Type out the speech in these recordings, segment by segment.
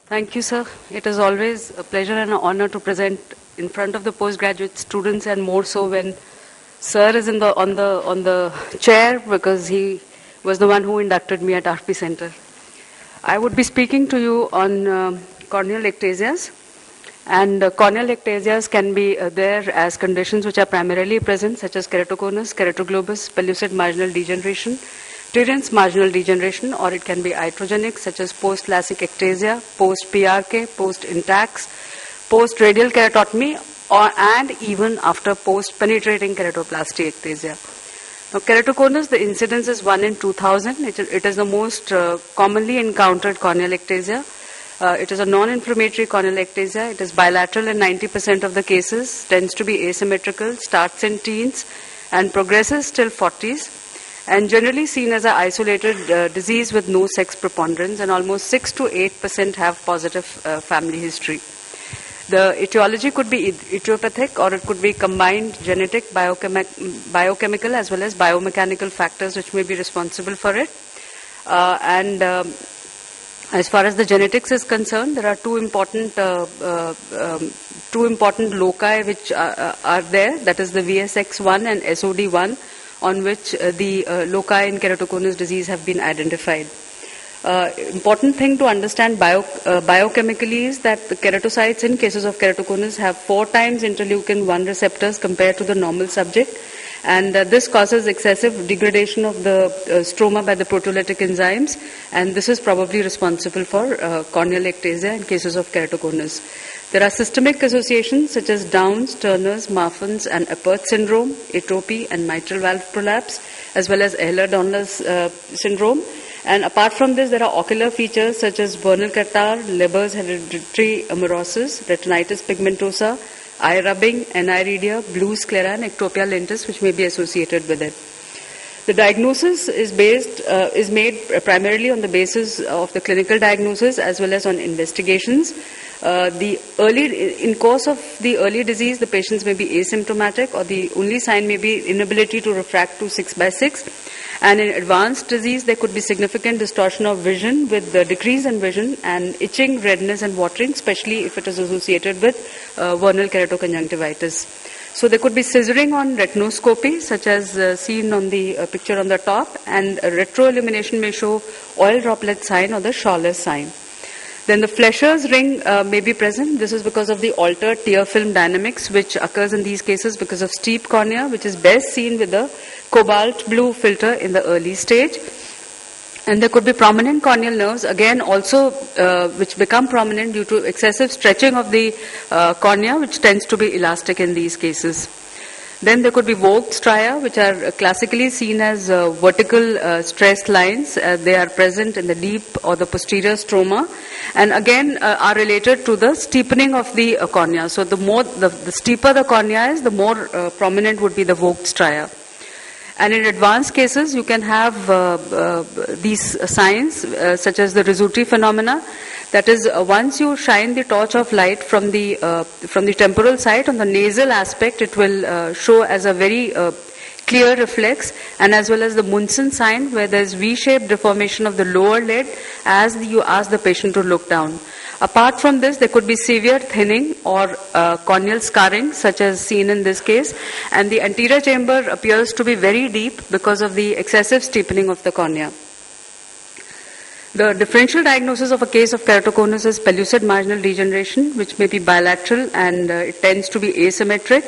Thank you, sir. It is always a pleasure and an honor to present in front of the postgraduate students, and more so when sir is on the chair, because he was the one who inducted me at RP Center. I would be speaking to you on corneal ectasias. And corneal ectasias can be there as conditions which are primarily present, such as keratoconus, keratoglobus, pellucid marginal degeneration, Tyrrell's marginal degeneration, or it can be iatrogenic, such as post-LASIK ectasia, post-PRK, post-intacs, post-radial keratotomy, and even after post-penetrating keratoplasty ectasia. Now, keratoconus, the incidence is 1 in 2000. It is the most commonly encountered corneal ectasia. It is a non-inflammatory corneal ectasia. It is bilateral in 90% of the cases, tends to be asymmetrical, starts in teens, and progresses till 40s. And generally seen as an isolated disease with no sex preponderance, and almost 6 to 8% have positive family history. The etiology could be idiopathic, or it could be combined genetic, biochemical as well as biomechanical factors which may be responsible for it. As far as the genetics is concerned, there are two important loci which are there, that is the VSX1 and SOD1, on which the loci in keratoconus disease have been identified. Important thing to understand biochemically is that the keratocytes in cases of keratoconus have 4 times interleukin-1 receptors compared to the normal subject, and this causes excessive degradation of the stroma by the proteolytic enzymes, and this is probably responsible for corneal ectasia in cases of keratoconus. There are systemic associations such as Downs, Turner's, Marfan's, and Apert syndrome, atrophy, and mitral valve prolapse, as well as Ehlers-Danlos syndrome. And apart from this, there are ocular features such as vernal catarrh, Leber's hereditary amaurosis, retinitis pigmentosa, eye rubbing, aniridia, blue sclera, and ectopia lentis, which may be associated with it. The diagnosis is made primarily on the basis of the clinical diagnosis as well as on investigations. In course of the early disease, the patients may be asymptomatic, or the only sign may be inability to refract to 6/6. And in advanced disease, there could be significant distortion of vision with the decrease in vision and itching, redness, and watering, especially if it is associated with vernal keratoconjunctivitis. So there could be scissoring on retinoscopy, such as seen on the picture on the top, and retroillumination may show oil droplet sign or the Schauer's sign. Then the Flescher's ring may be present. This is because of the altered tear film dynamics, which occurs in these cases because of steep cornea, which is best seen with the cobalt blue filter in the early stage. And there could be prominent corneal nerves, again also which become prominent due to excessive stretching of the cornea, which tends to be elastic in these cases. Then there could be Vogt stria, which are classically seen as vertical stressed lines. They are present in the deep or the posterior stroma, and again are related to the steepening of the cornea. So the steeper the cornea is, the more prominent would be the Vogt stria. And in advanced cases, you can have these signs such as the Rizzuti phenomena. That is, once you shine the torch of light from the temporal side on the nasal aspect, it will show as a very clear reflex, and as well as the Munson sign, where there is V-shaped deformation of the lower lid as you ask the patient to look down. Apart from this, there could be severe thinning or corneal scarring, such as seen in this case, and the anterior chamber appears to be very deep because of the excessive steepening of the cornea. The differential diagnosis of a case of keratoconus is pellucid marginal degeneration, which may be bilateral, and it tends to be asymmetric.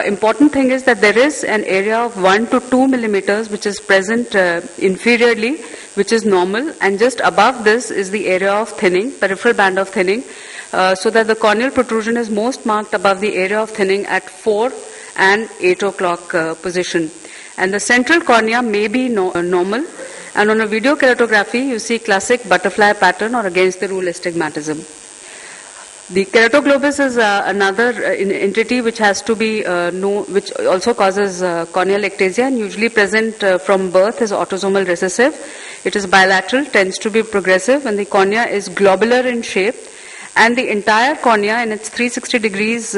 Important thing is that there is an area of 1 to 2 millimeters which is present inferiorly, which is normal, and just above this is the area of thinning, peripheral band of thinning, so that the corneal protrusion is most marked above the area of thinning at 4 and 8 o'clock position. And the central cornea may be normal, and on a video keratography you see classic butterfly pattern or against the rule astigmatism. The keratoglobus is another entity which has to be which also causes corneal ectasia, and usually present from birth is autosomal recessive. It is bilateral, tends to be progressive, and the cornea is globular in shape, and the entire cornea in its 360 degrees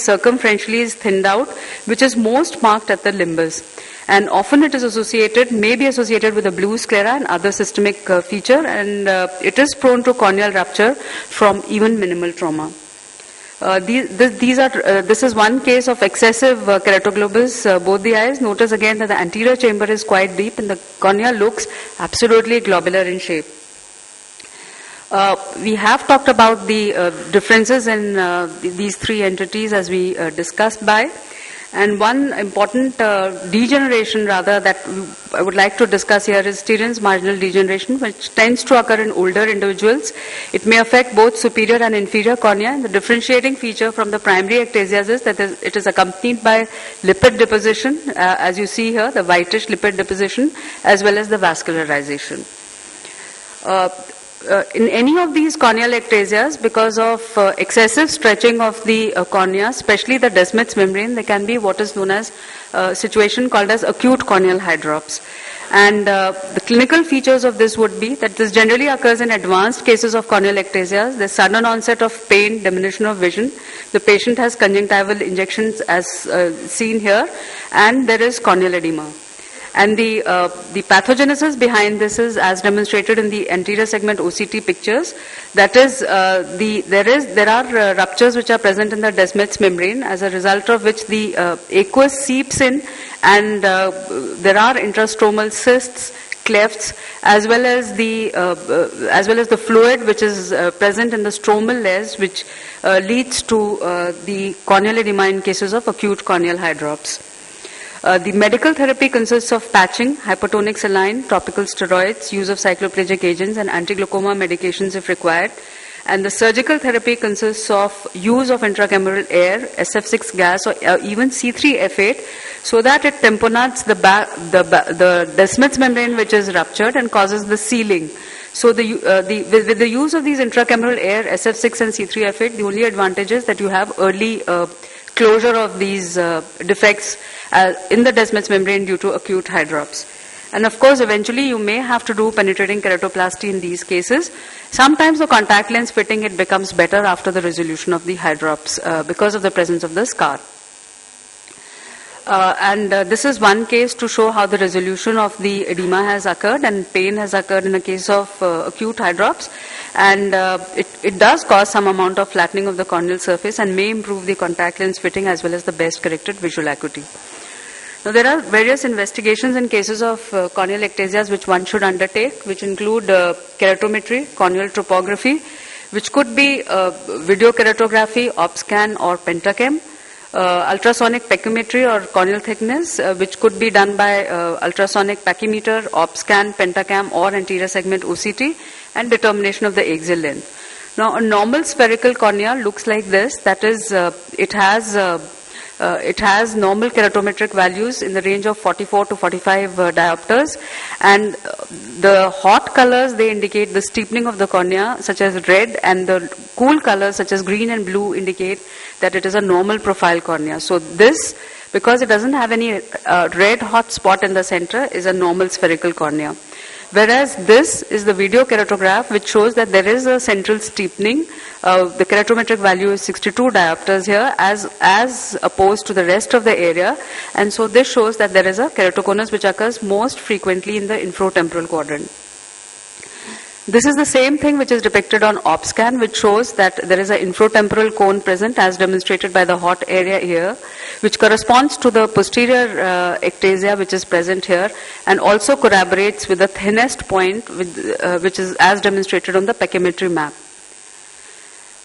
circumferentially is thinned out, which is most marked at the limbus. and often it is associated, may be associated with a blue sclera and other systemic feature, and it is prone to corneal rupture from even minimal trauma. This is one case of excessive keratoglobus, both the eyes. Notice again that the anterior chamber is quite deep and the cornea looks absolutely globular in shape. We have talked about the differences in these three entities as we discussed by. And one important degeneration rather that I would like to discuss here is Stieren's marginal degeneration, which tends to occur in older individuals. It may affect both superior and inferior cornea. And the differentiating feature from the primary ectasias is that it is accompanied by lipid deposition, as you see here, the whitish lipid deposition, as well as the vascularization. In any of these corneal ectasias, because of excessive stretching of the cornea, especially the Descemet's membrane, there can be what is known as a situation called as acute corneal hydrops. And the clinical features of this would be that this generally occurs in advanced cases of corneal ectasias. There's sudden onset of pain, diminution of vision. The patient has conjunctival injections as seen here, and there is corneal edema. And the pathogenesis behind this is as demonstrated in the anterior segment OCT pictures. That is, there are ruptures which are present in the Descemet's membrane, as a result of which the aqueous seeps in, and there are intrastromal cysts, clefts, as well as the fluid which is present in the stromal layers, which leads to the corneal edema in cases of acute corneal hydrops. The medical therapy consists of patching, hypertonic saline, topical steroids, use of cycloplegic agents, and anti-glaucoma medications if required. And the surgical therapy consists of use of intracameral air, SF6 gas, or even C3F8, so that it tamponates the Descemet's membrane which is ruptured and causes the sealing. So with the use of these intracameral air, SF6 and C3F8, the only advantage is that you have early closure of these defects in the Descemet's membrane due to acute hydrops. And of course, eventually you may have to do penetrating keratoplasty in these cases. Sometimes the contact lens fitting, it becomes better after the resolution of the hydrops because of the presence of the scar. This is one case to show how the resolution of the edema has occurred and pain has occurred in a case of acute hydrops. And it does cause some amount of flattening of the corneal surface and may improve the contact lens fitting as well as the best corrected visual acuity. Now, there are various investigations in cases of corneal ectasias which one should undertake, which include keratometry, corneal topography, which could be video keratography, OPSCAN or pentachem, ultrasonic pachymetry or corneal thickness, which could be done by ultrasonic pachymeter, OPSCAN, pentachem or anterior segment OCT, and determination of the axial length. Now, a normal spherical cornea looks like this. That is, it has normal keratometric values in the range of 44 to 45 diopters, and the hot colors, they indicate the steepening of the cornea, such as red, and the cool colors such as green and blue indicate that it is a normal profile cornea. So this, because it doesn't have any red hot spot in the center, is a normal spherical cornea. Whereas this is the video keratograph, which shows that there is a central steepening. The keratometric value is 62 diopters here, as opposed to the rest of the area. And so this shows that there is a keratoconus which occurs most frequently in the infratemporal quadrant. This is the same thing which is depicted on OPSCAN, which shows that there is an infratemporal cone present, as demonstrated by the hot area here, which corresponds to the posterior ectasia which is present here, and also corroborates with the thinnest point, which is as demonstrated on the pachymetry map.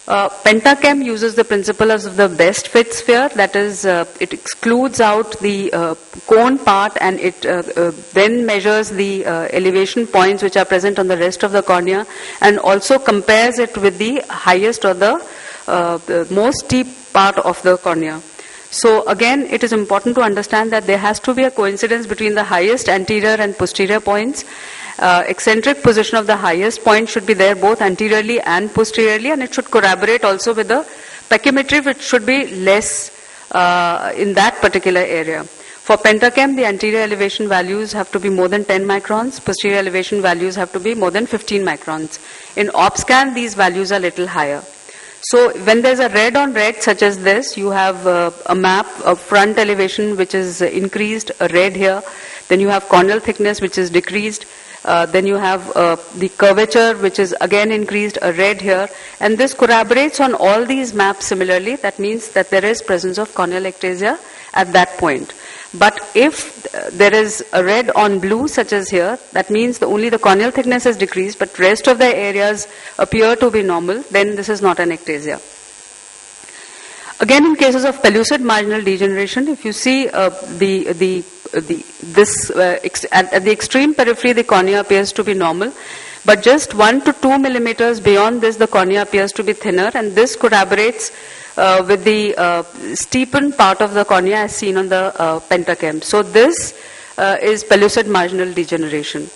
Pentachem uses the principle of the best fit sphere, that is, it excludes out the cone part, and it then measures the elevation points which are present on the rest of the cornea, and also compares it with the highest or the most steep part of the cornea. So again, it is important to understand that there has to be a coincidence between the highest anterior and posterior points. Eccentric position of the highest point should be there both anteriorly and posteriorly, and it should corroborate also with the pachymetry, which should be less in that particular area. For pentachem, the anterior elevation values have to be more than 10 microns, posterior elevation values have to be more than 15 microns. In OPSCAN, these values are little higher. So when there's a red on red such as this, you have a map, a front elevation which is increased, a red here. Then you have corneal thickness which is decreased. Then you have the curvature which is again increased, a red here. And this corroborates on all these maps similarly. That means that there is presence of corneal ectasia at that point. But if there is a red on blue such as here, that means only the corneal thickness is decreased, but rest of the areas appear to be normal, then this is not an ectasia. Again, in cases of pellucid marginal degeneration, if you see at the extreme periphery, the cornea appears to be normal, but just 1 to 2 millimeters beyond this, the cornea appears to be thinner, and this corroborates with the steepened part of the cornea as seen on the pentachem. So this is pellucid marginal degeneration.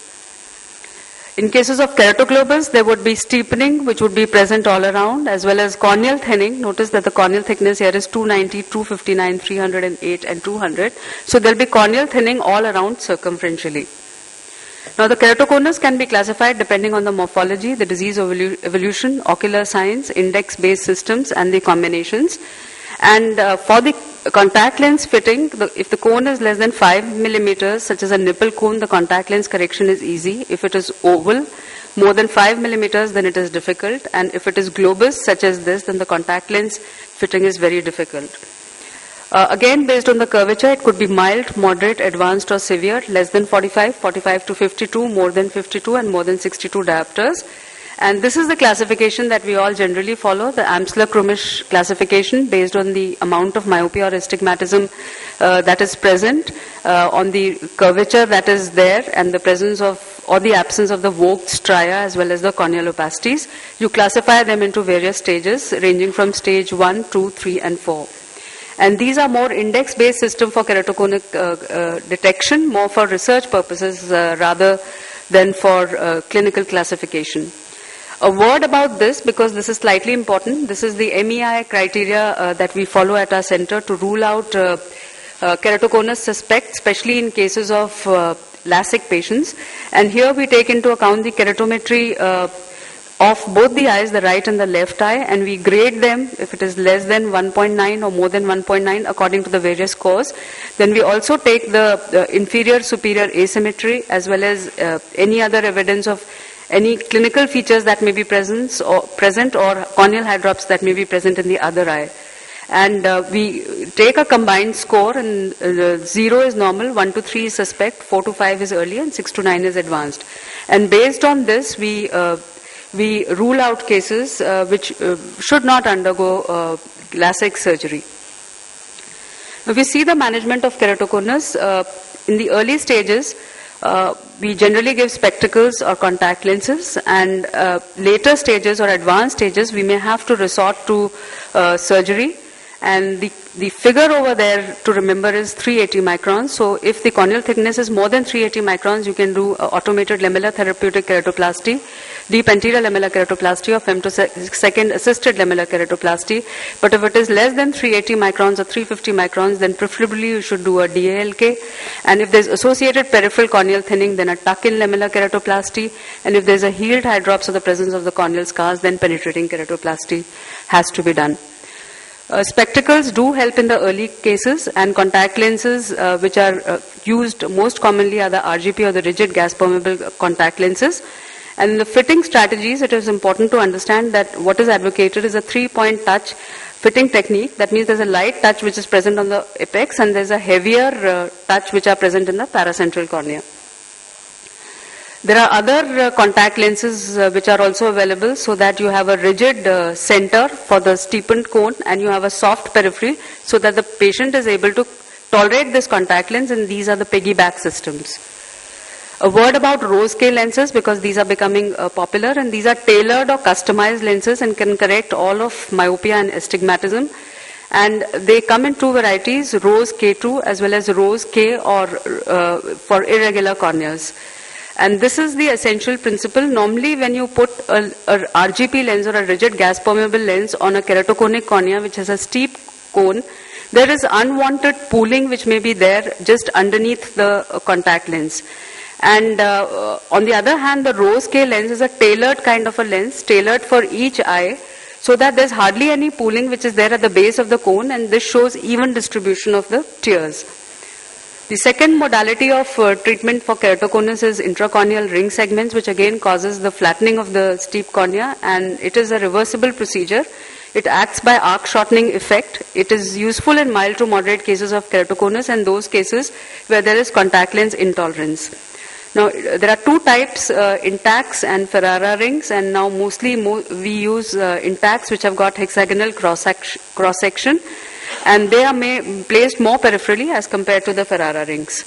In cases of keratoglobus, there would be steepening which would be present all around, as well as corneal thinning. Notice that the corneal thickness here is 290, 259, 308 and 200. So there will be corneal thinning all around circumferentially. Now the keratoconus can be classified depending on the morphology, the disease evolution, ocular signs, index-based systems and the combinations. And for the contact lens fitting, if the cone is less than 5 millimeters, such as a nipple cone, the contact lens correction is easy. If it is oval, more than 5 millimeters, then it is difficult. And if it is globus, such as this, then the contact lens fitting is very difficult. Again, based on the curvature, it could be mild, moderate, advanced or severe, less than 45, 45 to 52, more than 52 and more than 62 diopters. And this is the classification that we all generally follow, the Amsler-Krumish classification based on the amount of myopia or astigmatism that is present, on the curvature that is there and the presence of or the absence of the Vogt stria as well as the corneal opacities. You classify them into various stages ranging from stage 1, 2, 3 and 4. And these are more index-based system for keratoconic detection, more for research purposes rather than for clinical classification. A word about this, because this is slightly important. This is the MEI criteria that we follow at our center to rule out keratoconus suspect, especially in cases of LASIK patients. And here we take into account the keratometry of both the eyes, the right and the left eye, and we grade them if it is less than 1.9 or more than 1.9 according to the various scores. Then we also take the inferior superior asymmetry as well as any other evidence of any clinical features that may be present or corneal hydrops that may be present in the other eye. And we take a combined score, and 0 is normal, 1 to 3 is suspect, 4 to 5 is early, and 6 to 9 is advanced. And based on this, we rule out cases which should not undergo LASIK surgery. If we see the management of keratoconus, in the early stages, we generally give spectacles or contact lenses, and later stages or advanced stages, we may have to resort to surgery. And the figure over there to remember is 380 microns. So if the corneal thickness is more than 380 microns, you can do automated lamellar therapeutic keratoplasty, deep anterior lamellar keratoplasty or femtosecond assisted lamellar keratoplasty. But if it is less than 380 microns or 350 microns, then preferably you should do a DALK. And if there's associated peripheral corneal thinning, then a tuck-in lamellar keratoplasty. And if there's a healed hydrops or the presence of the corneal scars, then penetrating keratoplasty has to be done. Spectacles do help in the early cases, and contact lenses which are used most commonly are the RGP or the rigid gas permeable contact lenses. And in the fitting strategies, it is important to understand that what is advocated is a 3-point touch fitting technique. That means there's a light touch which is present on the apex, and there's a heavier touch which are present in the paracentral cornea. There are other contact lenses which are also available, so that you have a rigid center for the steepened cone and you have a soft periphery, so that the patient is able to tolerate this contact lens, and these are the piggyback systems. A word about rose K lenses, because these are becoming popular, and these are tailored or customized lenses and can correct all of myopia and astigmatism. And they come in two varieties, rose K2 as well as rose K or for irregular corneas. And this is the essential principle. Normally when you put a RGP lens or a rigid gas permeable lens on a keratoconic cornea which has a steep cone, there is unwanted pooling which may be there just underneath the contact lens. And on the other hand, the rose K lens is a tailored kind of a lens, tailored for each eye, so that there's hardly any pooling which is there at the base of the cone, and this shows even distribution of the tears. The second modality of treatment for keratoconus is intracorneal ring segments, which again causes the flattening of the steep cornea, and it is a reversible procedure. It acts by arc shortening effect. It is useful in mild to moderate cases of keratoconus and those cases where there is contact lens intolerance. Now, there are two types, Intacs and Ferrara rings, and now mostly we use Intacs which have got hexagonal cross-section, and they are placed more peripherally as compared to the Ferrara rings.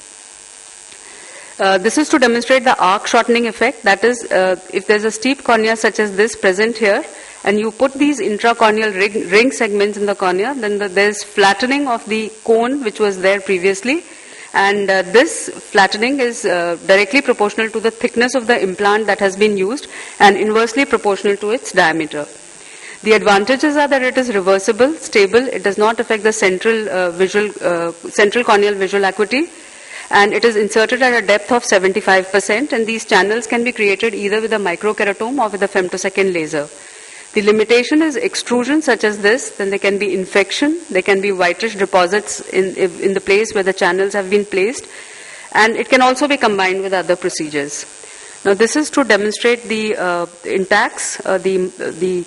This is to demonstrate the arc shortening effect. That is, if there's a steep cornea such as this present here, and you put these intracorneal ring segments in the cornea, then there's flattening of the cone which was there previously, and this flattening is directly proportional to the thickness of the implant that has been used and inversely proportional to its diameter. The advantages are that it is reversible, stable, it does not affect the central corneal visual acuity, and it is inserted at a depth of 75%, and these channels can be created either with a microkeratome or with a femtosecond laser. The limitation is extrusion such as this, then there can be infection, there can be whitish deposits in the place where the channels have been placed, and it can also be combined with other procedures. Now this is to demonstrate the Intacs, the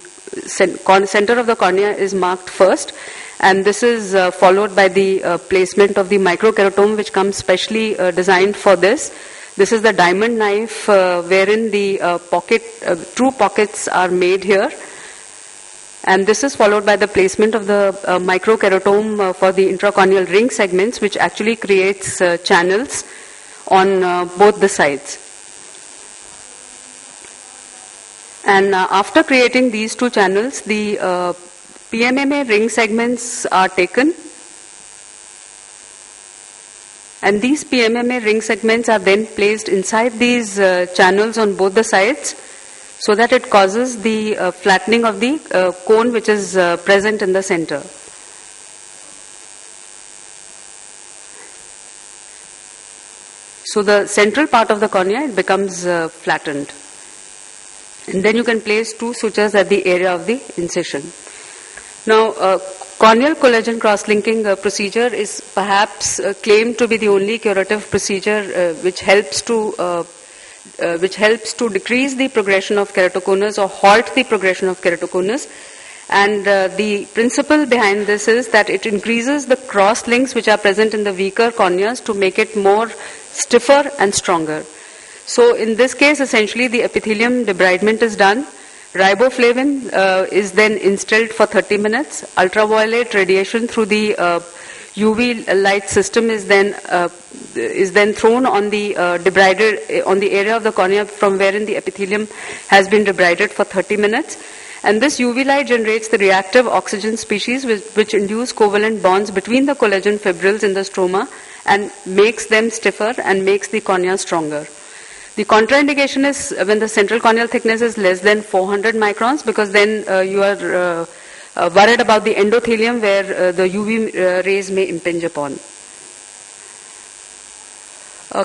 center of the cornea is marked first, and this is followed by the placement of the microkeratome, which comes specially designed for this. This is the diamond knife wherein the true pockets are made here, and this is followed by the placement of the microkeratome for the intracorneal ring segments, which actually creates channels on both the sides. And after creating these two channels, the PMMA ring segments are taken, and these PMMA ring segments are then placed inside these channels on both the sides, so that it causes the flattening of the cone which is present in the center. So the central part of the cornea, it becomes flattened. And then you can place two sutures at the area of the incision. Now, corneal collagen cross-linking procedure is perhaps claimed to be the only curative procedure which helps to decrease the progression of keratoconus or halt the progression of keratoconus. And the principle behind this is that it increases the cross links which are present in the weaker corneas to make it more stiffer and stronger. So in this case, essentially the epithelium debridement is done. Riboflavin is then instilled for 30 minutes. Ultraviolet radiation through the UV light system is then thrown on the debrided on the area of the cornea from wherein the epithelium has been debrided for 30 minutes. And this UV light generates the reactive oxygen species which induce covalent bonds between the collagen fibrils in the stroma and makes them stiffer and makes the cornea stronger. The contraindication is when the central corneal thickness is less than 400 microns, because then you are worried about the endothelium where the UV rays may impinge upon.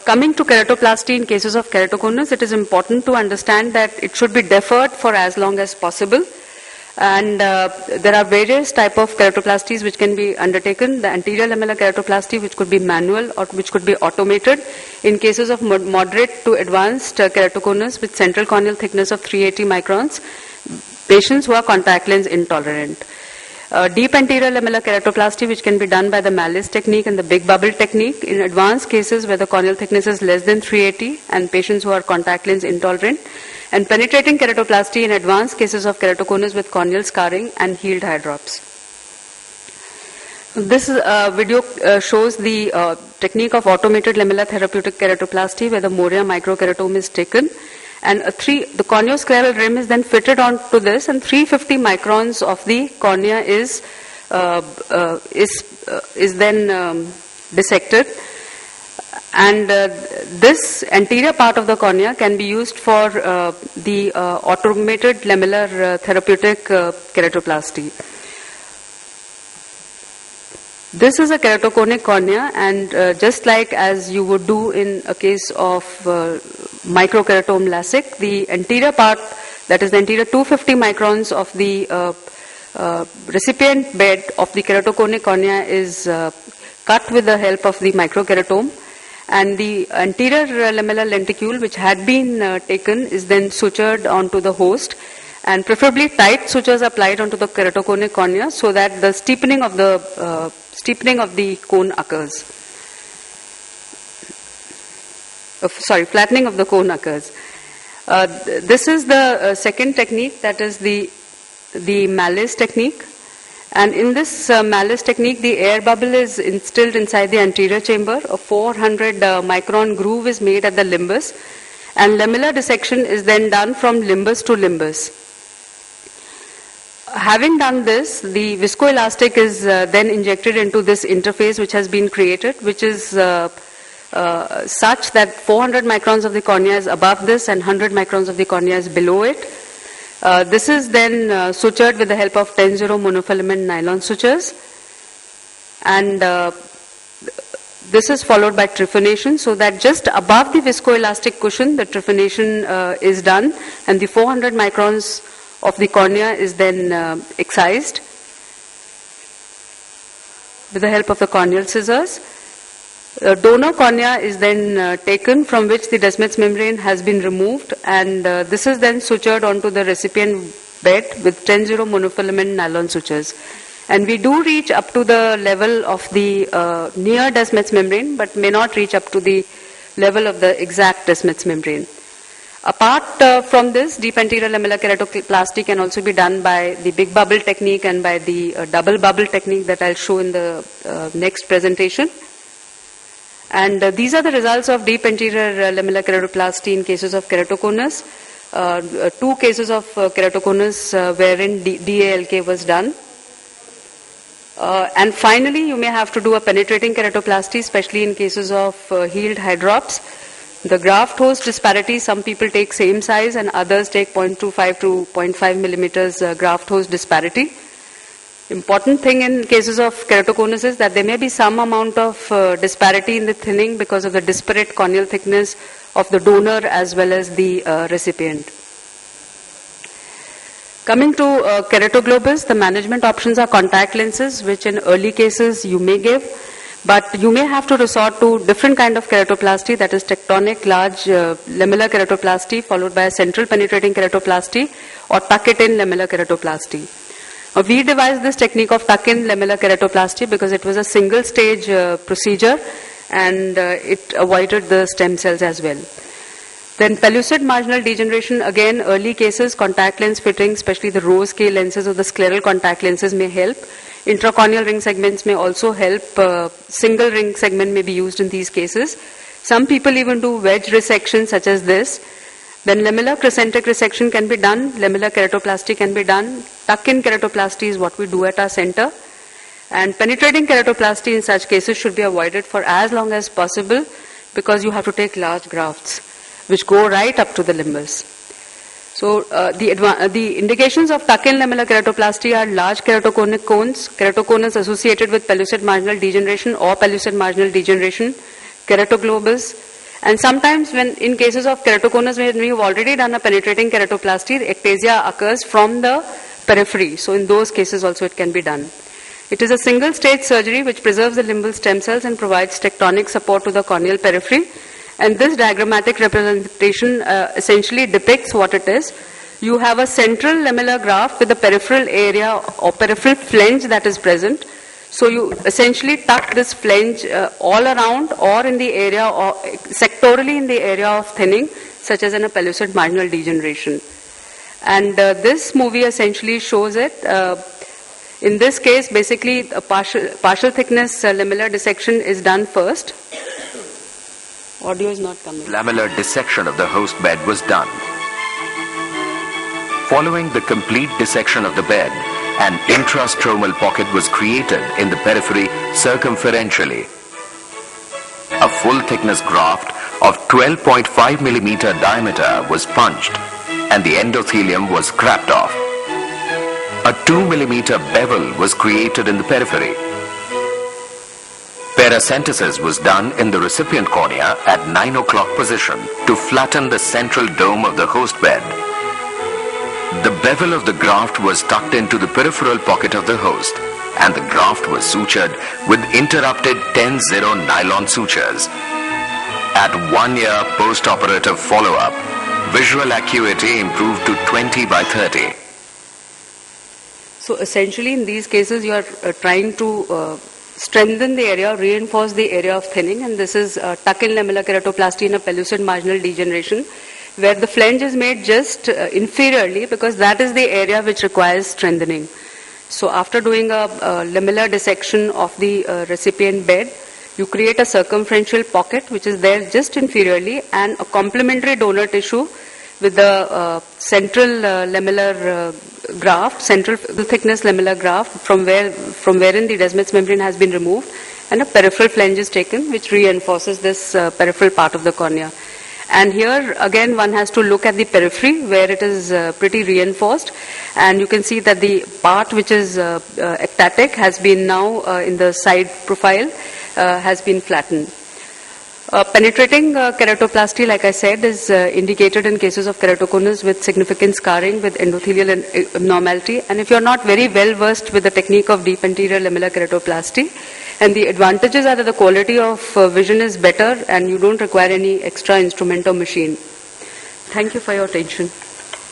Coming to keratoplasty in cases of keratoconus, it is important to understand that it should be deferred for as long as possible. And there are various types of keratoplasties which can be undertaken. The anterior lamellar keratoplasty, which could be manual or which could be automated in cases of moderate to advanced keratoconus with central corneal thickness of 380 microns, patients who are contact lens intolerant. Deep anterior lamellar keratoplasty, which can be done by the Mallis technique and the big bubble technique in advanced cases where the corneal thickness is less than 380 and patients who are contact lens intolerant. And penetrating keratoplasty in advanced cases of keratoconus with corneal scarring and healed eye drops. This video shows the technique of automated lamellar therapeutic keratoplasty where the Moria microkeratome is taken, and the corneoscleral rim is then fitted onto this, and 350 microns of the cornea is then dissected. And this anterior part of the cornea can be used for the automated lamellar therapeutic keratoplasty. This is a keratoconic cornea, and just like as you would do in a case of microkeratome LASIK, the anterior part that is the anterior 250 microns of the recipient bed of the keratoconic cornea is cut with the help of the microkeratome, and the anterior lamellar lenticule, which had been taken, is then sutured onto the host, and preferably tight sutures applied onto the keratoconic cornea so that the steepening of the cone occurs. Flattening of the cone occurs. This is the second technique, that is the Mallis technique. And in this Mallis technique, the air bubble is instilled inside the anterior chamber. A 400 micron groove is made at the limbus, and lamellar dissection is then done from limbus to limbus. Having done this, the viscoelastic is then injected into this interface which has been created, which is such that 400 microns of the cornea is above this and 100 microns of the cornea is below it. This is then sutured with the help of 10-0 monofilament nylon sutures, and this is followed by trephination, so that just above the viscoelastic cushion the trephination is done, and the 400 microns of the cornea is then excised with the help of the corneal scissors. Donor cornea is then taken, from which the Descemet's membrane has been removed, and this is then sutured onto the recipient bed with 10-0 monofilament nylon sutures. And we do reach up to the level of the near Descemet's membrane, but may not reach up to the level of the exact Descemet's membrane. Apart from this, deep anterior lamellar keratoplasty can also be done by the big bubble technique and by the double bubble technique that I'll show in the next presentation. And these are the results of deep anterior lamellar keratoplasty in cases of keratoconus. 2 cases of keratoconus wherein DALK was done. And finally, you may have to do a penetrating keratoplasty, especially in cases of healed hydrops. The graft host disparity, some people take same size and others take 0.25 to 0.5 millimeters graft host disparity. Important thing in cases of keratoconus is that there may be some amount of disparity in the thinning because of the disparate corneal thickness of the donor as well as the recipient. Coming to keratoglobus, the management options are contact lenses, which in early cases you may give, but you may have to resort to different kind of keratoplasty, that is tectonic large lamellar keratoplasty followed by a central penetrating keratoplasty or tuck-it-in lamellar keratoplasty. We devised this technique of tuck-in lamellar keratoplasty because it was a single stage procedure and it avoided the stem cells as well. Then pellucid marginal degeneration, again early cases, contact lens fitting, especially the rose scale lenses or the scleral contact lenses may help. Intracorneal ring segments may also help. Single ring segment may be used in these cases. Some people even do wedge resection such as this. Then lamellar crescentic resection can be done, lamellar keratoplasty can be done. Tuck-in keratoplasty is what we do at our center. And penetrating keratoplasty in such cases should be avoided for as long as possible because you have to take large grafts which go right up to the limbus. So the indications of tuck-in lamellar keratoplasty are large keratoconic cones, keratoconus associated with pellucid marginal degeneration or pellucid marginal degeneration, keratoglobus. And sometimes when in cases of keratoconus, when we have already done a penetrating keratoplasty, the ectasia occurs from the periphery. So in those cases also it can be done. It is a single stage surgery which preserves the limbal stem cells and provides tectonic support to the corneal periphery. And this diagrammatic representation essentially depicts what it is. You have a central lamellar graft with a peripheral area or peripheral flange that is present. So you essentially tuck this flange all around or in the area or sectorally in the area of thinning, such as in a pellucid marginal degeneration. And this movie essentially shows it. In this case, basically a partial thickness lamellar dissection is done first. Audio is not coming. Lamellar dissection of the host bed was done. Following the complete dissection of the bed, an intrastromal pocket was created in the periphery circumferentially. A full thickness graft of 12.5 millimeter diameter was punched and the endothelium was scraped off. A 2 millimeter bevel was created in the periphery. Paracentesis was done in the recipient cornea at 9 o'clock position to flatten the central dome of the host bed. The bevel of the graft was tucked into the peripheral pocket of the host, and the graft was sutured with interrupted 10-0 nylon sutures. At 1 year post-operative follow-up, visual acuity improved to 20/30. So essentially in these cases you are trying to strengthen the area, reinforce the area of thinning, and this is tuck-in lamellar keratoplasty in a pellucid marginal degeneration, where the flange is made just inferiorly because that is the area which requires strengthening. So after doing a lamellar dissection of the recipient bed, you create a circumferential pocket which is there just inferiorly, and a complementary donor tissue with the central lamellar graft, central thickness lamellar graft from wherein the Descemet's membrane has been removed, and a peripheral flange is taken which reinforces this peripheral part of the cornea. And here again one has to look at the periphery where it is pretty reinforced, and you can see that the part which is ectatic has been now in the side profile has been flattened. Penetrating keratoplasty, like I said, is indicated in cases of keratoconus with significant scarring with endothelial abnormality. And if you are not very well versed with the technique of deep anterior lamellar keratoplasty, and the advantages are that the quality of vision is better and you don't require any extra instrument or machine. Thank you for your attention.